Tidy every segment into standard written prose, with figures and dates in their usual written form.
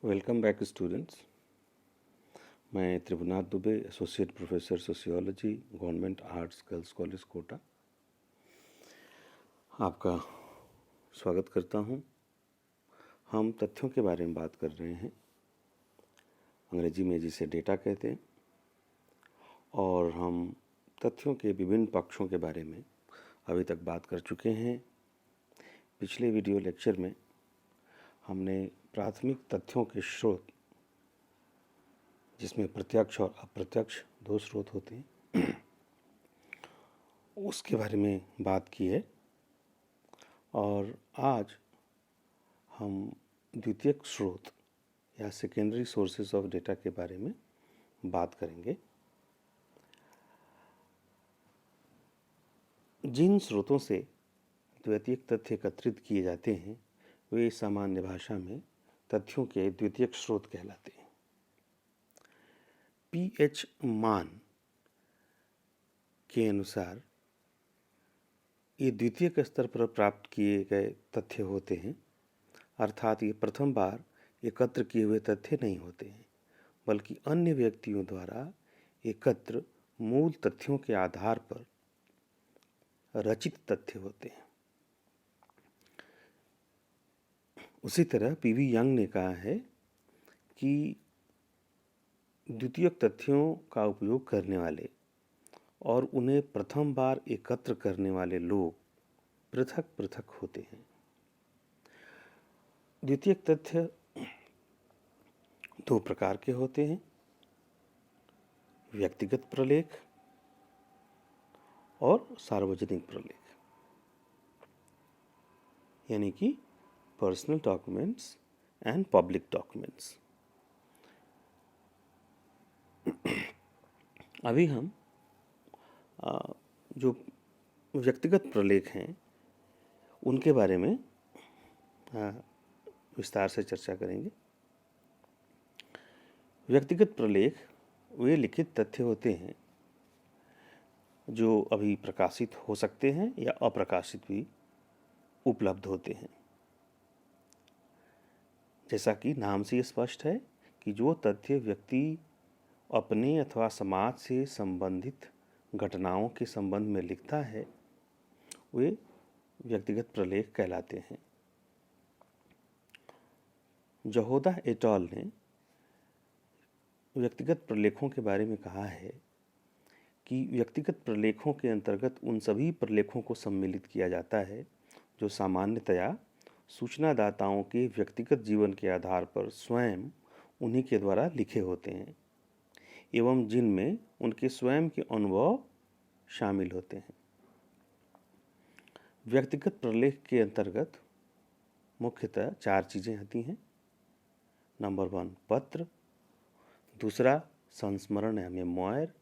Welcome back students. मैं Tribhuvanath Dubey, associate professor sociology, government arts girls college Kota, आपका स्वागत करता हूं। हम तथ्यों के बारे में बात कर रहे हैं, अंग्रेजी में जिसे डेटा कहते हैं, और हम तथ्यों के विभिन्न पक्षों के बारे में अभी तक बात कर चुके हैं। पिछले वीडियो लेक्चर में हमने प्राथमिक तथ्यों के स्रोत, जिसमें प्रत्यक्ष और अप्रत्यक्ष दो स्रोत होते हैं, उसके बारे में बात की है। और आज हम द्वितीयक स्रोत या सेकेंडरी सोर्सेज ऑफ डेटा के बारे में बात करेंगे। जिन स्रोतों से द्वितीयक तथ्य एकत्रित किए जाते हैं वे सामान्य भाषा में तथ्यों के द्वितीयक स्रोत कहलाते हैं। पीएच मान के अनुसार ये द्वितीयक स्तर पर प्राप्त किए गए तथ्य होते हैं, अर्थात ये प्रथम बार एकत्र किए हुए तथ्य नहीं होते हैं, बल्कि अन्य व्यक्तियों द्वारा एकत्र मूल तथ्यों के आधार पर रचित तथ्य होते हैं। उसी तरह पीवी यंग ने कहा है कि द्वितीयक तथ्यों का उपयोग करने वाले और उन्हें प्रथम बार एकत्र करने वाले लोग पृथक पृथक होते हैं। द्वितीयक तथ्य दो प्रकार के होते हैं, व्यक्तिगत प्रलेख और सार्वजनिक प्रलेख, यानी कि personal documents and public documents. अभी हम जो व्यक्तिगत प्रलेख हैं उनके बारे में विस्तार से चर्चा करेंगे। व्यक्तिगत प्रलेख वे लिखित तथ्य होते हैं जो अभी प्रकाशित हो सकते हैं या अप्रकाशित भी उपलब्ध होते हैं। जैसा कि नाम से स्पष्ट है कि जो तथ्य व्यक्ति अपने अथवा समाज से संबंधित घटनाओं के संबंध में लिखता है वे व्यक्तिगत प्रलेख कहलाते हैं। जहोदा एट अल ने व्यक्तिगत प्रलेखों के बारे में कहा है कि व्यक्तिगत प्रलेखों के अंतर्गत उन सभी प्रलेखों को सम्मिलित किया जाता है जो सामान्यतया सूचनादाताओं के व्यक्तिगत जीवन के आधार पर स्वयं उन्हीं के द्वारा लिखे होते हैं एवं जिनमें उनके स्वयं के अनुभव शामिल होते हैं। व्यक्तिगत प्रलेख के अंतर्गत मुख्यतः चार चीज़ें आती हैं। नंबर 1 पत्र, दूसरा संस्मरण या मेमोयर,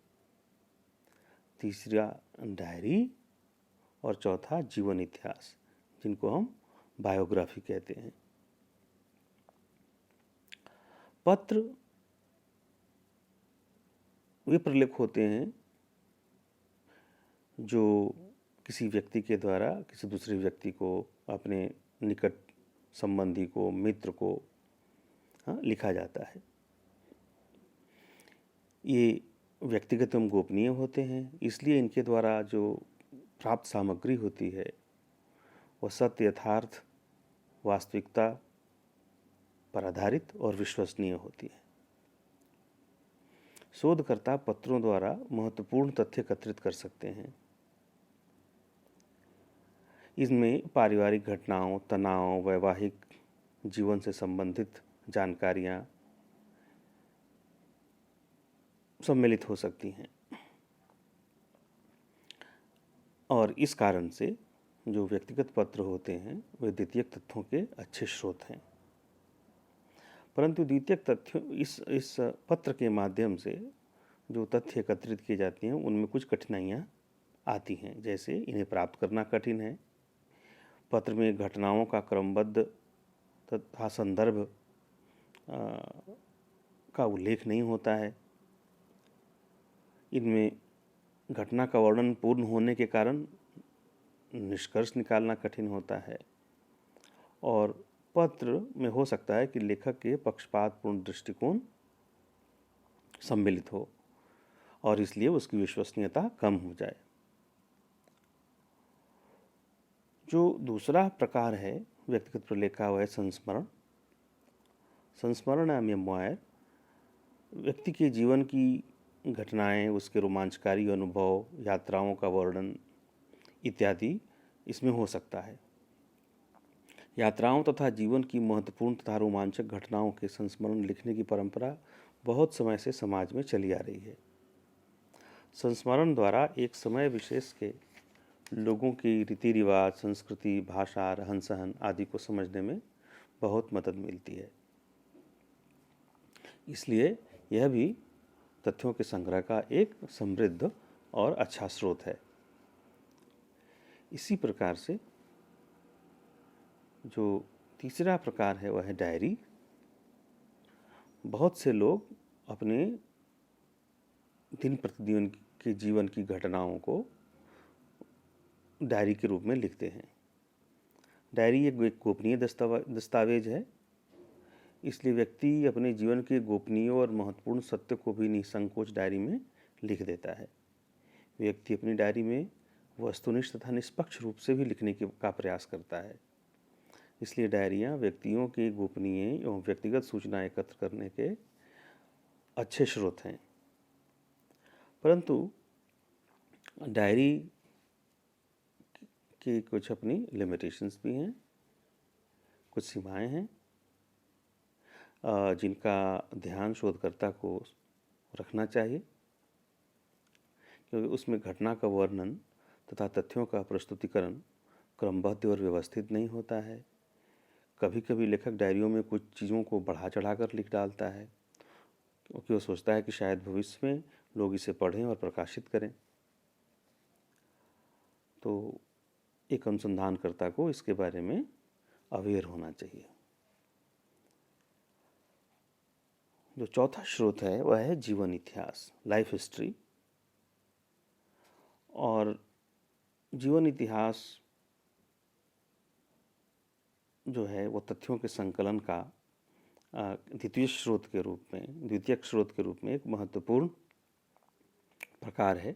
तीसरा डायरी और चौथा जीवन इतिहास, जिनको हम बायोग्राफी कहते हैं। पत्र वे प्रलेख होते हैं जो किसी व्यक्ति के द्वारा किसी दूसरे व्यक्ति को, अपने निकट संबंधी को, मित्र को लिखा जाता है। ये व्यक्तिगत एवं गोपनीय होते हैं, इसलिए इनके द्वारा जो प्राप्त सामग्री होती है वह सत्य, यथार्थ, वास्तविकता पर आधारित और विश्वसनीय होती है। शोधकर्ता पत्रों द्वारा महत्वपूर्ण तथ्य एकत्रित कर सकते हैं। इसमें पारिवारिक घटनाओं, तनाव, वैवाहिक जीवन से संबंधित जानकारियां सम्मिलित हो सकती हैं और इस कारण से जो व्यक्तिगत पत्र होते हैं वे द्वितीयक तथ्यों के अच्छे स्रोत हैं। परंतु द्वितीयक तथ्यों इस पत्र के माध्यम से जो तथ्य एकत्रित किए जाते हैं उनमें कुछ कठिनाइयाँ आती हैं। जैसे इन्हें प्राप्त करना कठिन है, पत्र में घटनाओं का क्रमबद्ध तथा संदर्भ का उल्लेख नहीं होता है, इनमें घटना का वर्णन पूर्ण होने के कारण निष्कर्ष निकालना कठिन होता है और पत्र में हो सकता है कि लेखक के पक्षपातपूर्ण दृष्टिकोण सम्मिलित हो और इसलिए उसकी विश्वसनीयता कम हो जाए। जो दूसरा प्रकार है व्यक्तिगत प्रलेख का, वह है संस्मरण। संस्मरण या मेमोयर व्यक्ति के जीवन की घटनाएं, उसके रोमांचकारी अनुभव, यात्राओं का वर्णन इत्यादि इसमें हो सकता है। यात्राओं तथा जीवन की महत्वपूर्ण तथा रोमांचक घटनाओं के संस्मरण लिखने की परंपरा बहुत समय से समाज में चली आ रही है। संस्मरण द्वारा एक समय विशेष के लोगों की रीति रिवाज, संस्कृति, भाषा, रहन सहन आदि को समझने में बहुत मदद मिलती है। इसलिए यह भी तथ्यों के संग्रह का एक समृद्ध और अच्छा स्रोत है। इसी प्रकार से जो तीसरा प्रकार है वह है डायरी। बहुत से लोग अपने दिन प्रतिदिन के जीवन की घटनाओं को डायरी के रूप में लिखते हैं। डायरी एक गोपनीय दस्तावेज है, इसलिए व्यक्ति अपने जीवन के गोपनीय और महत्वपूर्ण सत्य को भी निसंकोच डायरी में लिख देता है। व्यक्ति अपनी डायरी में वस्तुनिष्ठ तथा निष्पक्ष रूप से भी लिखने का प्रयास करता है। इसलिए डायरियाँ व्यक्तियों के गोपनीय एवं व्यक्तिगत सूचना एकत्र करने के अच्छे स्रोत हैं। परंतु डायरी की कुछ अपनी लिमिटेशंस भी हैं, कुछ सीमाएं हैं जिनका ध्यान शोधकर्ता को रखना चाहिए, क्योंकि उसमें घटना का वर्णन तथा तथ्यों का प्रस्तुतिकरण क्रमबद्ध और व्यवस्थित नहीं होता है। कभी कभी लेखक डायरियों में कुछ चीज़ों को बढ़ा चढ़ाकर लिख डालता है, क्योंकि वो सोचता है कि शायद भविष्य में लोग इसे पढ़ें और प्रकाशित करें। तो एक अनुसंधानकर्ता को इसके बारे में अवेयर होना चाहिए। जो चौथा स्रोत है वह है जीवन इतिहास, लाइफ हिस्ट्री। और जीवन इतिहास जो है वो तथ्यों के संकलन का द्वितीयक स्रोत के रूप में एक महत्वपूर्ण प्रकार है।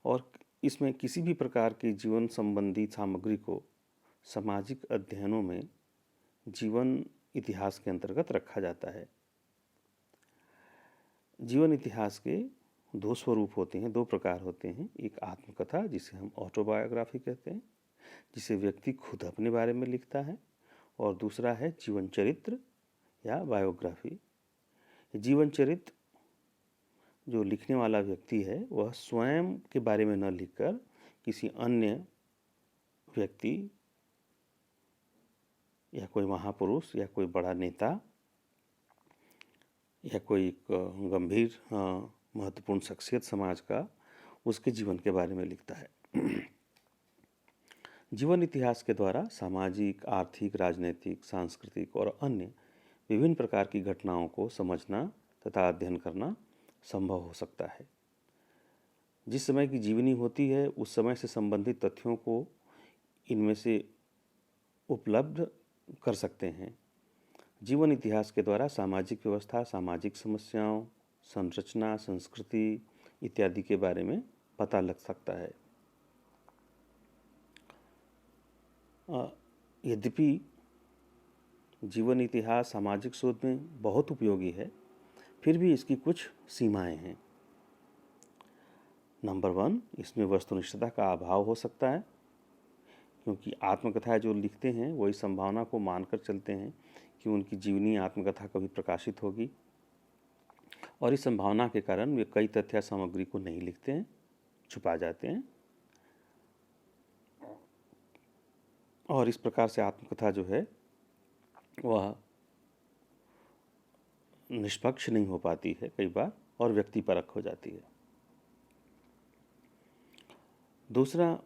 और इसमें किसी भी प्रकार की जीवन संबंधी सामग्री को सामाजिक अध्ययनों में जीवन इतिहास के अंतर्गत रखा जाता है। जीवन इतिहास के दो स्वरूप होते हैं, दो प्रकार होते हैं। एक आत्मकथा, जिसे हम ऑटोबायोग्राफी कहते हैं, जिसे व्यक्ति खुद अपने बारे में लिखता है, और दूसरा है जीवन चरित्र या बायोग्राफी। जीवन चरित्र जो लिखने वाला व्यक्ति है वह स्वयं के बारे में न लिखकर किसी अन्य व्यक्ति या कोई महापुरुष या कोई बड़ा नेता या कोई गंभीर महत्वपूर्ण शख्सियत समाज का, उसके जीवन के बारे में लिखता है। जीवन इतिहास के द्वारा सामाजिक, आर्थिक, राजनीतिक, सांस्कृतिक और अन्य विभिन्न प्रकार की घटनाओं को समझना तथा अध्ययन करना संभव हो सकता है। जिस समय की जीवनी होती है उस समय से संबंधित तथ्यों को इनमें से उपलब्ध कर सकते हैं। जीवन इतिहास के द्वारा सामाजिक व्यवस्था, सामाजिक समस्याओं, संरचना, संस्कृति इत्यादि के बारे में पता लग सकता है। यद्यपि जीवन इतिहास सामाजिक शोध में बहुत उपयोगी है, फिर भी इसकी कुछ सीमाएं हैं। नंबर 1, इसमें वस्तुनिष्ठता का अभाव हो सकता है, क्योंकि आत्मकथा जो लिखते हैं वो इस संभावना को मानकर चलते हैं कि उनकी जीवनी आत्मकथा कभी प्रकाशित होगी, और इस संभावना के कारण वे कई तथ्य सामग्री को नहीं लिखते हैं, छुपा जाते हैं। और इस प्रकार से आत्मकथा जो है वह निष्पक्ष नहीं हो पाती है कई बार, और व्यक्तिपरक हो जाती है। दूसरा,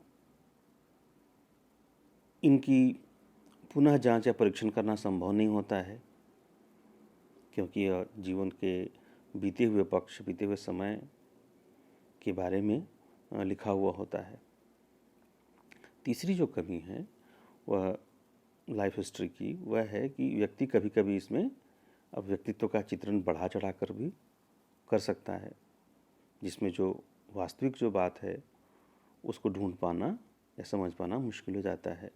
इनकी पुनः जांच या परीक्षण करना संभव नहीं होता है, क्योंकि जीवन के बीते हुए पक्ष, बीते हुए समय के बारे में लिखा हुआ होता है। तीसरी जो कमी है वह लाइफ हिस्ट्री की वह है कि व्यक्ति कभी कभी इसमें अब व्यक्तित्व का चित्रण बढ़ा चढ़ा कर भी कर सकता है, जिसमें जो वास्तविक जो बात है उसको ढूंढ पाना या समझ पाना मुश्किल हो जाता है।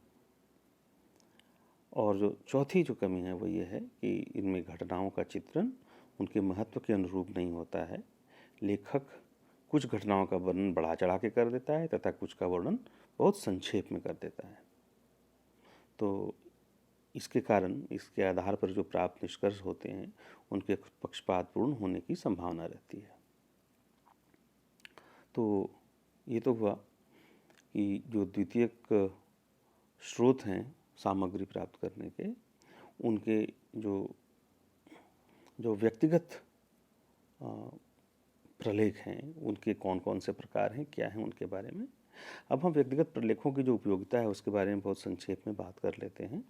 और जो चौथी जो कमी है वो ये है कि इनमें घटनाओं का चित्रण उनके महत्व के अनुरूप नहीं होता है। लेखक कुछ घटनाओं का वर्णन बढ़ा चढ़ा के कर देता है तथा कुछ का वर्णन बहुत संक्षेप में कर देता है। तो इसके कारण इसके आधार पर जो प्राप्त निष्कर्ष होते हैं उनके पक्षपातपूर्ण होने की संभावना रहती है। तो ये तो हुआ कि जो द्वितीयक स्रोत हैं सामग्री प्राप्त करने के, उनके जो व्यक्तिगत प्रलेख हैं उनके कौन कौन से प्रकार हैं, क्या हैं उनके बारे में। अब हम व्यक्तिगत प्रलेखों की जो उपयोगिता है उसके बारे में बहुत संक्षेप में बात कर लेते हैं।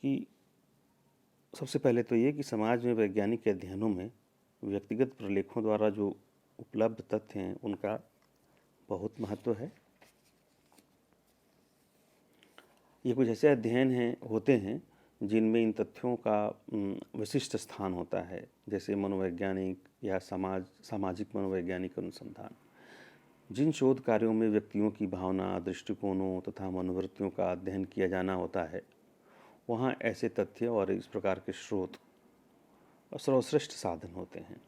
कि सबसे पहले तो ये कि समाज में वैज्ञानिक अध्ययनों में व्यक्तिगत प्रलेखों द्वारा जो उपलब्ध तथ्य हैं उनका बहुत महत्व है। ये कुछ ऐसे अध्ययन होते हैं जिनमें इन तथ्यों का विशिष्ट स्थान होता है, जैसे मनोवैज्ञानिक या सामाजिक मनोवैज्ञानिक अनुसंधान। जिन शोध कार्यों में व्यक्तियों की भावना, दृष्टिकोणों तथा मनोवृत्तियों का अध्ययन किया जाना होता है, वहाँ ऐसे तथ्य और इस प्रकार के स्रोत सर्वश्रेष्ठ साधन होते हैं।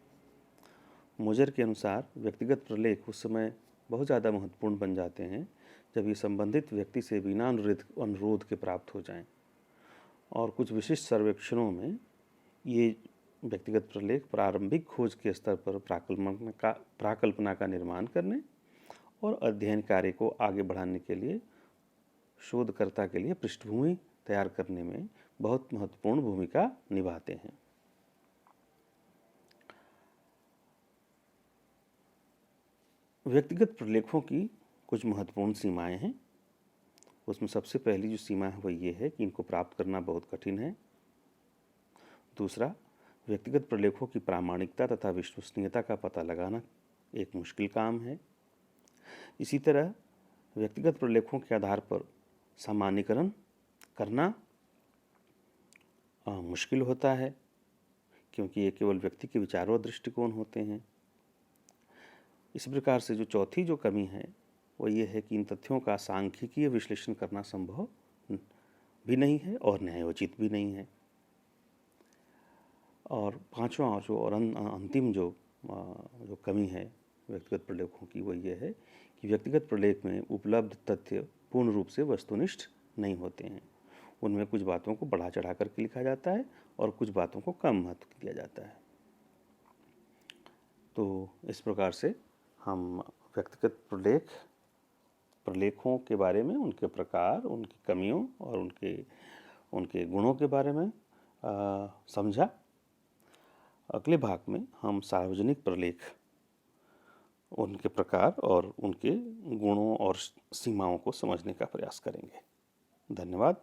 मोजर के अनुसार व्यक्तिगत प्रलेख उस समय बहुत ज़्यादा महत्वपूर्ण बन जाते हैं जब ये संबंधित व्यक्ति से बिना अनुरोध के प्राप्त हो जाएं। और कुछ विशिष्ट सर्वेक्षणों में ये व्यक्तिगत प्रलेख प्रारंभिक खोज के स्तर पर प्राकल्पना का निर्माण करने और अध्ययन कार्य को आगे बढ़ाने के लिए शोधकर्ता के लिए पृष्ठभूमि तैयार करने में बहुत महत्वपूर्ण भूमिका निभाते हैं। व्यक्तिगत प्रलेखों की कुछ महत्वपूर्ण सीमाएं हैं। उसमें सबसे पहली जो सीमा है वो ये है कि इनको प्राप्त करना बहुत कठिन है। दूसरा, व्यक्तिगत प्रलेखों की प्रामाणिकता तथा विश्वसनीयता का पता लगाना एक मुश्किल काम है। इसी तरह व्यक्तिगत प्रलेखों के आधार पर सामान्यीकरण करना मुश्किल होता है, क्योंकि ये केवल व्यक्ति के विचारों और दृष्टिकोण होते हैं। इस प्रकार से जो चौथी जो कमी है वो ये है कि इन तथ्यों का सांख्यिकीय विश्लेषण करना संभव भी नहीं है और न्यायोचित भी नहीं है। और पांचवा और अंतिम जो कमी है व्यक्तिगत प्रलेखों की वो ये है कि व्यक्तिगत प्रलेख में उपलब्ध तथ्य पूर्ण रूप से वस्तुनिष्ठ नहीं होते हैं। उनमें कुछ बातों को बढ़ा चढ़ा करके लिखा जाता है और कुछ बातों को कम महत्व दिया जाता है। तो इस प्रकार से हम व्यक्तिगत प्रलेखों के बारे में, उनके प्रकार, उनकी कमियों और उनके गुणों के बारे में समझा। अगले भाग में हम सार्वजनिक प्रलेख, उनके प्रकार और उनके गुणों और सीमाओं को समझने का प्रयास करेंगे। धन्यवाद।